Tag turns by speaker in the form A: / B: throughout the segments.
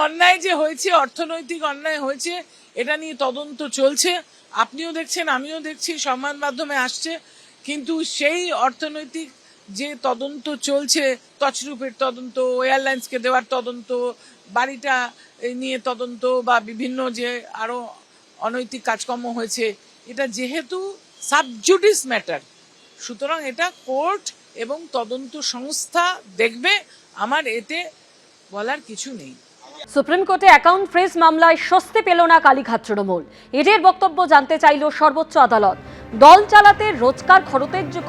A: অন্যায় যে হয়েছে, অর্থনৈতিক অন্যায় হয়েছে, এটা নিয়ে তদন্ত চলছে। আপনিও দেখছেন, আমিও দেখছি, সংবাদ মাধ্যমে আসছে। কিন্তু সেই অর্থনৈতিক যে তদন্ত চলছে, তছরূপের তদন্ত, এয়ারলাইন্সকে দেওয়ার তদন্ত, বাড়িটা নিয়ে তদন্ত, বা বিভিন্ন যে আরো অনৈতিক কাজকর্ম হয়েছে, এটা যেহেতু সাবজুডিস ম্যাটার, সুতরাং এটা কোর্ট এবং তদন্ত সংস্থা দেখবে। আমার এতে বলার কিছু নেই।
B: সুপ্রিম কোর্টে অ্যাকাউন্ট ফ্রিজ মামলায় স্বস্তি পেল না কালীঘাট তৃণমূল। এদের বক্তব্য জানতে চাইল সর্বোচ্চ আদালত। দল চালাতে রোজকার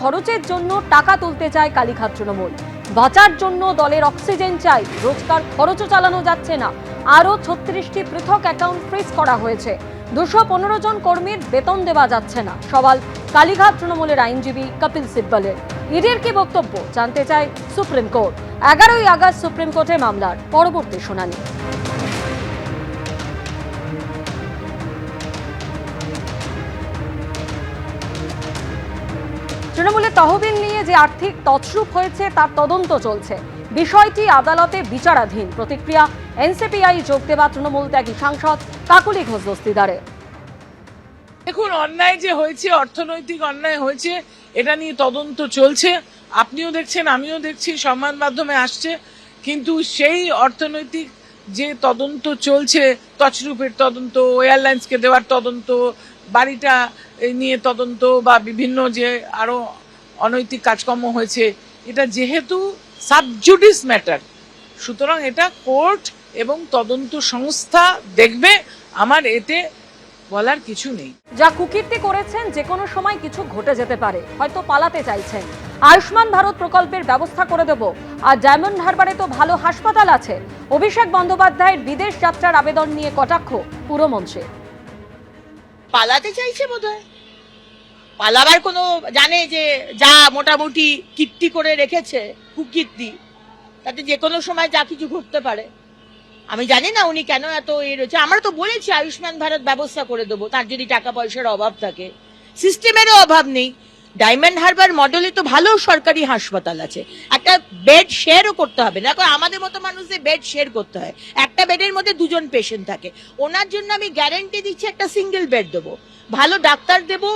B: খরচের জন্য টাকা তুলতে চায় কালীঘাট তৃণমূল। বাঁচার জন্য দলের অক্সিজেন চাই, রোজকার খরচও চালানো যাচ্ছে না। আরও 36টি পৃথক অ্যাকাউন্ট ফ্রিজ করা হয়েছে। 215 জন কর্মীর বেতন দেওয়া যাচ্ছে না। সওয়াল কালীঘাট তৃণমূলের আইনজীবী কপিল সিব্বলের। ইডির কি বক্তব্য জানতে চায় সুপ্রিম কোর্ট। 11ই আগস্ট সুপ্রিম কোর্টে মামলার পরবর্তী শুনানি। তৃণমূলের তহবিল নিয়ে যে আর্থিক তছরূপ হয়েছে তার তদন্ত চলছে। বিষয়টি আদালতে বিচারাধীন। প্রতিক্রিয়া এনসিপিআই যোগ দেওয়া তৃণমূল ত্যাগী সাংসদ কাকলি ঘোষ দস্তিদারে।
A: দেখুন, অন্যায় যে হয়েছে, অর্থনৈতিক অন্যায় হয়েছে, এটা নিয়ে তদন্ত চলছে। আপনিও দেখছেন, আমিও দেখছি, সংবাদ মাধ্যমে আসছে। কিন্তু সেই অর্থনৈতিক যে তদন্ত চলছে, তছরূপের তদন্ত, এয়ারলাইন্সকে দেওয়ার তদন্ত, বাড়িটা নিয়ে তদন্ত, বা বিভিন্ন যে আরো অনৈতিক কাজকর্ম হয়েছে, এটা যেহেতু সাবজুডিস ম্যাটার, সুতরাং এটা কোর্ট এবং তদন্ত সংস্থা দেখবে। আমার এতে বলার কিছু নেই।
B: যা কুকীর্তি করেছেন, যে কোনো সময় কিছু ঘটে যেতে পারে, হয়তো পালাতে চাইছেন। আয়ুষ্মান ভারত প্রকল্পের ব্যবস্থা করে দেব, আর ডায়মন্ড হারবারে তো ভালো হাসপাতাল আছে। অভিষেক বন্দ্যোপাধ্যায়ের বিদেশ যাত্রার আবেদন নিয়ে কটাক্ষ পুরমঞ্চে।
C: পালাতে চাইছে বোধহয়, পালাবার কোনো জানে যে যা মোটামুটি কীর্তি করে রেখেছে, কুকীর্তি, তাতে যে কোনো সময় যা কিছু ঘটতে পারে। আমি জানি না উনি কেন এত রয়েছে। আমরা তো বলেছি আয়ুষ্মান ভারত ব্যবস্থা করে দেবো, তার যদি টাকা পয়সার অভাব থাকে। সিস্টেমেরও অভাব নেই। ডায়মন্ড হারবার মডেলে তো ভালো সরকারি হাসপাতাল আছে। একটা বেড শেয়ারও করতে হবে না। এখন আমাদের মতো মানুষদের বেড শেয়ার করতে হয়, একটা বেডের মধ্যে 2 জন পেশেন্ট থাকে। ওনার জন্য আমি গ্যারান্টি দিচ্ছি একটা সিঙ্গেল বেড দেবো, ভালো ডাক্তার দেবো,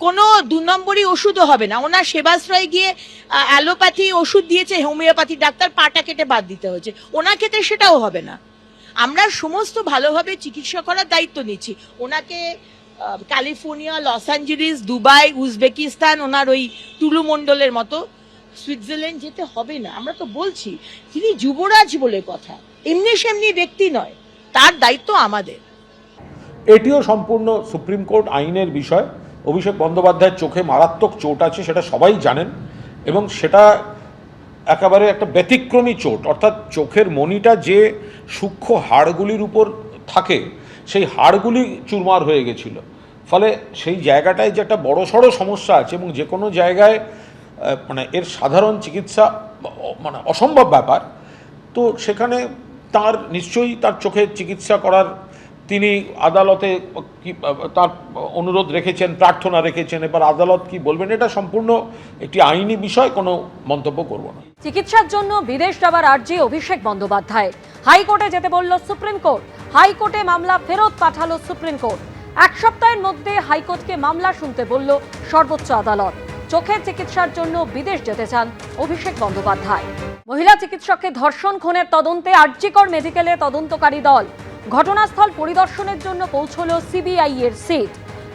C: কোনো 2 নম্বরই ওষুধও হবে না। ওনার সেবাশ্রয় গিয়ে অ্যালোপ্যাথি ওষুধ দিয়েছে, হোমিওপ্যাথি ডাক্তার পাটা কেটে বাদ দিতে হয়েছে, ওনার ক্ষেত্রে সেটাও হবে না। আমরা সমস্ত ভালোভাবে চিকিৎসা করার দায়িত্ব নিচ্ছি। ওনাকে California, loss Angeles, Dubai, Uzbekistan, ওনার ওই টুলু মণ্ডলের মতো সুইজারল্যান্ড যেতে হবে না। আমরা তো বলছি তিনি যুবরাজ বলে কথা, এমনি সেমনি ব্যক্তি নয়, তার দায়িত্ব আমাদের।
D: এটিও সম্পূর্ণ সুপ্রিম কোর্ট আইনের বিষয়। অভিষেক বন্দ্যোপাধ্যায়ের চোখে মারাত্মক চোট আছে, সেটা সবাই জানেন, এবং সেটা একেবারে একটা ব্যতিক্রমী চোট। অর্থাৎ চোখের মণিটা যে সূক্ষ্ম হাড়গুলির উপর থাকে, সেই হাড়গুলি চুরমার হয়ে গেছিল। ফলে সেই জায়গাটায় যে একটা বড়সড় সমস্যা আছে, এবং যে কোনো জায়গায় মানে এর সাধারণ চিকিৎসা মানে অসম্ভব ব্যাপার। তো সেখানে তার নিশ্চয়ই তার চোখের চিকিৎসা করার তিনি আদালতে তার অনুরোধ রেখেছেন, প্রার্থনা রেখেছেন। এবার আদালত কি বলবেন, এটা সম্পূর্ণ একটি আইনি বিষয়, কোনো মন্তব্য করব না।
B: চিকিৎসার জন্য বিদেশ যাওয়ার আর্জি অভিষেক বন্দ্যোপাধ্যায়। হাইকোর্টে যেতে বলল সুপ্রিম কোর্ট। হাইকোর্টে মামলা ফেরত পাঠালো সুপ্রিম কোর্ট। 1 সপ্তাহের মধ্যে হাইকোর্টকে মামলা শুনতে বলল সর্বোচ্চ আদালত। চোখের চিকিৎসার জন্য বিদেশ যেতে চান অভিষেক বন্দ্যোপাধ্যায়। মহিলা চিকিৎসককে ধর্ষণ খুনের তদন্তে আরজিকর মেডিকেলের তদন্তকারী দল ঘটনাস্থল পরিদর্শনের জন্য পৌঁছলো সিবিআই এর সিট।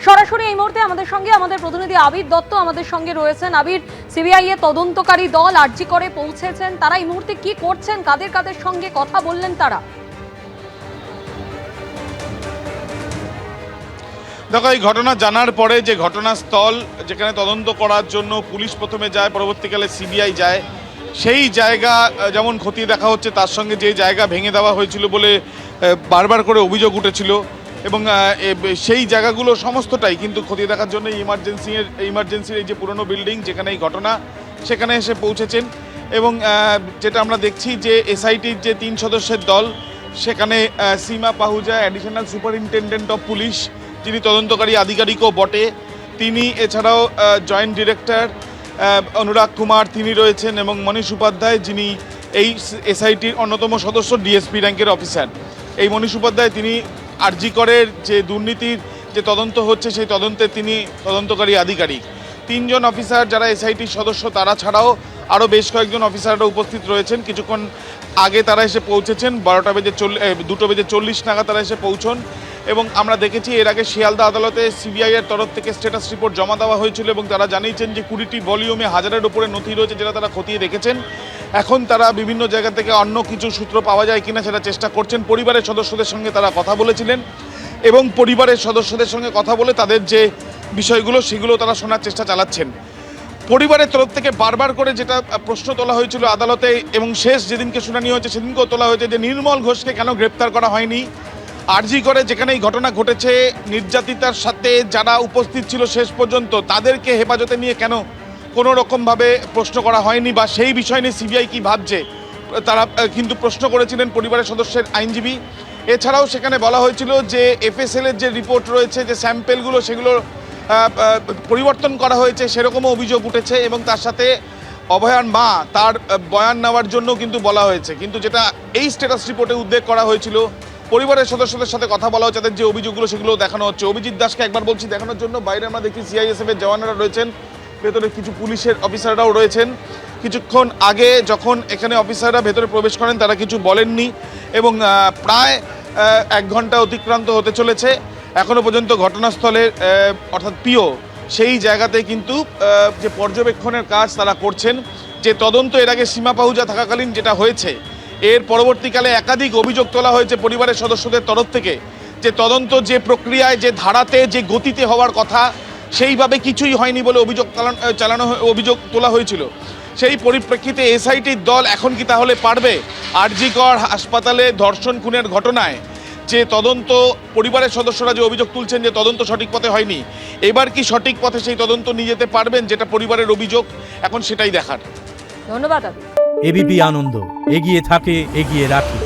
B: সরাসরি এই মুহূর্তে আমাদের সঙ্গে আমাদের প্রতিনিধি আবির দত্ত আমাদের সঙ্গে রয়েছেন। আবির, সিবিআই এর তদন্তকারী দল আরজিকরে পৌঁছেছেন, তারা এই মুহূর্তে কি করছেন, কাদের কাদের সঙ্গে কথা বললেন তারা?
E: দেখো, এই ঘটনা জানার পরে যে ঘটনাস্থল যেখানে তদন্ত করার জন্য পুলিশ প্রথমে যায়, পরবর্তীকালে সিবিআই যায়, সেই জায়গা যেমন খতিয়ে দেখা হচ্ছে, তার সঙ্গে যে জায়গা ভেঙে দেওয়া হয়েছিল বলে বারবার করে অভিযোগ উঠেছিল, এবং সেই জায়গাগুলো সমস্তটাই কিন্তু খতিয়ে দেখার জন্য ইমার্জেন্সির এই যে পুরনো বিল্ডিং যেখানে এই ঘটনা, সেখানে এসে পৌঁছেছেন। এবং যেটা আমরা দেখছি যে এসআইটির যে 3 সদস্যের দল, সেখানে Seema Pahuja, additional superintendent of police, যিনি তদন্তকারী আধিকারিকও বটে, তিনি, এছাড়াও জয়েন্ট ডিরেক্টর অনুরাগ কুমার তিনি রয়েছেন, এবং মনীষ উপাধ্যায় যিনি এই এসআইটির অন্যতম সদস্য, ডিএসপি র্যাঙ্কের অফিসার। এই মনীষ উপাধ্যায় তিনি আরজি করের যে দুর্নীতির যে তদন্ত হচ্ছে সেই তদন্তে তিনি তদন্তকারী আধিকারিক। 3 জন অফিসার যারা এসআইটির সদস্য তারা ছাড়াও আরও বেশ কয়েকজন অফিসাররা উপস্থিত রয়েছেন। কিছুক্ষণ আগে তারা এসে পৌঁছেছেন, 2:40 নাগাদ তারা এসে পৌঁছন। এবং আমরা দেখেছি এর আগে শিয়ালদা আদালতে সিবিআইয়ের তরফ থেকে স্ট্যাটাস রিপোর্ট জমা দেওয়া হয়েছিল এবং তারা জানিয়েছেন যে 20টি ভলিউমে 1000-এর উপরে নথি রয়েছে যেটা তারা খতিয়ে দেখেছেন। এখন তারা বিভিন্ন জায়গা থেকে অন্য কিছু সূত্র পাওয়া যায় কিনা সেটা চেষ্টা করছেন। পরিবারের সদস্যদের সঙ্গে তারা কথা বলেছিলেন এবং পরিবারের সদস্যদের সঙ্গে কথা বলে তাদের যে বিষয়গুলো সেগুলো তারা শোনার চেষ্টা চালাচ্ছেন। পরিবারের তরফ থেকে বারবার করে যেটা প্রশ্ন তোলা হয়েছিল আদালতে এবং শেষ যেদিনকে শুনানি হয়েছে সেদিনকেও তোলা হয়েছে যে নির্মল ঘোষকে কেন গ্রেপ্তার করা হয়নি। আরজি করে যেখানে এই ঘটনা ঘটেছে, নির্যাতিতার সাথে যারা উপস্থিত ছিল শেষ পর্যন্ত তাদেরকে হেফাজতে নিয়ে কেন কোনো রকমভাবে প্রশ্ন করা হয়নি বা সেই বিষয় নিয়ে সিবিআই কী ভাবছে তারা কিন্তু প্রশ্ন করেছিলেন পরিবারের সদস্যের আইনজীবী। এছাড়াও সেখানে বলা হয়েছিল যে এফএসএল-এর যে রিপোর্ট রয়েছে, যে স্যাম্পেলগুলো সেগুলো পরিবর্তন করা হয়েছে সেরকমও অভিযোগ উঠেছে এবং তার সাথে অভয়ার মা তার বয়ান নেওয়ার জন্য কিন্তু বলা হয়েছে। কিন্তু যেটা এই স্ট্যাটাস রিপোর্টে উল্লেখ করা হয়েছিল, পরিবারের সদস্যদের সাথে কথা বলা হচ্ছে, তাদের যে অভিযোগগুলো সেগুলো দেখানো হচ্ছে। অভিজিৎ দাসকে একবার বলছি দেখানোর জন্য, বাইরে আমরা দেখি সিআইএসএফের জওয়ানরা রয়েছেন, ভেতরে কিছু পুলিশের অফিসাররাও রয়েছেন। কিছুক্ষণ আগে যখন এখানে অফিসাররা ভেতরে প্রবেশ করেন তারা কিছু বলেননি এবং প্রায় 1 ঘন্টা অতিক্রান্ত হতে চলেছে। এখনো পর্যন্ত ঘটনাস্থলের অর্থাৎ পিও সেই জায়গাতে কিন্তু যে পর্যবেক্ষণের কাজ তারা করছেন। যে তদন্ত এর আগে সীমা পাহুজা থাকাকালীন যেটা হয়েছে, এর পরবর্তীকালে একাধিক অভিযোগ তোলা হয়েছে পরিবারের সদস্যদের তরফ থেকে যে তদন্ত যে প্রক্রিয়ায়, যে ধারাতে, যে গতিতে হওয়ার কথা সেইভাবে কিছুই হয়নি বলে অভিযোগ তোলা হয়েছিল। সেই পরিপ্রেক্ষিতে এসআইটির দল এখন কি তাহলে পারবে আরজি কর হাসপাতালে ধর্ষণ খুনের ঘটনায় যে তদন্ত, পরিবারের সদস্যরা যে অভিযোগ তুলছেন যে তদন্ত সঠিক পথে হয়নি, এবার কি সঠিক পথে সেই তদন্ত নিয়ে যেতে পারবেন যেটা পরিবারের অভিযোগ, এখন সেটাই দেখার।
B: ধন্যবাদ আদি।
F: এবিপি আনন্দ, এগিয়ে থাকে, এগিয়ে রাখে।